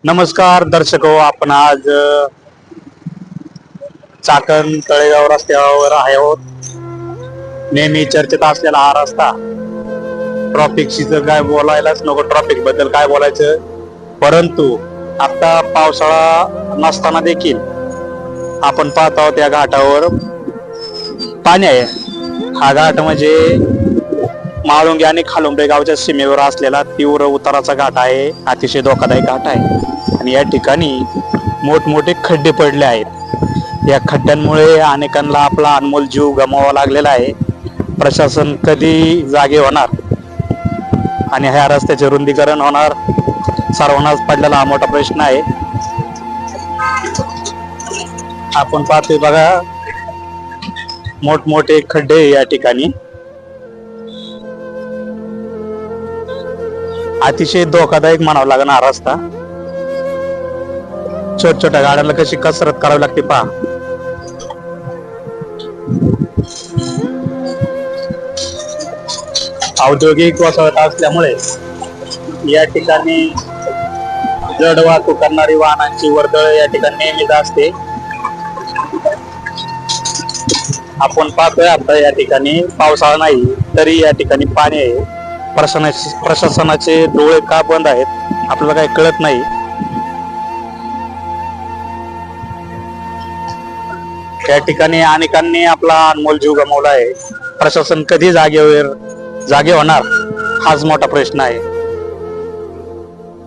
नमस्कार दर्शक हो, आपण आज चाकण तळेगाव रस्त्यावर आहे आहोत. नेहमी चर्चेत असलेला हा रस्ता. ट्रॉफिकशी तर काय बोलायलाच नको, ट्रॉफिक बद्दल काय बोलायचं. परंतु आता पावसाळा नसताना देखील आपण पाहत आहोत या घाटावर पाणी आहे. हा घाट म्हणजे माळुंगी आणि खालुंबे गावच्या सीमेवर असलेला तीव्र उताराचा घाट आहे. अतिशय धोकादायक घाट आहे आणि या ठिकाणी मोठमोठे खड्डे पडले आहेत. या खड्ड्यांमुळे अनेकांना आपला अनमोल जीव गमवावा लागलेला आहे. प्रशासन कधी जागे होणार आणि ह्या रस्त्याचे रुंदीकरण होणार, सर्वांनाच पडलेला हा मोठा प्रश्न आहे. आपण पाहतोय बघा, मोठमोठे खड्डे या ठिकाणी. अतिशय धोकादायक म्हणावं लागणार हा रस्ता. छोट छोट्या गाड्यांना कशी कसरत करावी लागते पहा. औद्योगिक वसाहत असल्यामुळे या ठिकाणी जड वाहतूक करणारी वाहनांची वर्दळ या ठिकाणी नेहमीच असते. आपण पाहतोय आता या ठिकाणी पावसाळा नाही तरी या ठिकाणी पाणी आहे. प्रशासनाचे डोळे का बंद आहेत आपल्याला काही कळत नाही. या ठिकाणी अनेकांनी आपला अनमोल जीव गमावला आहे. प्रशासन कधी जागे होणार हाच मोठा प्रश्न आहे.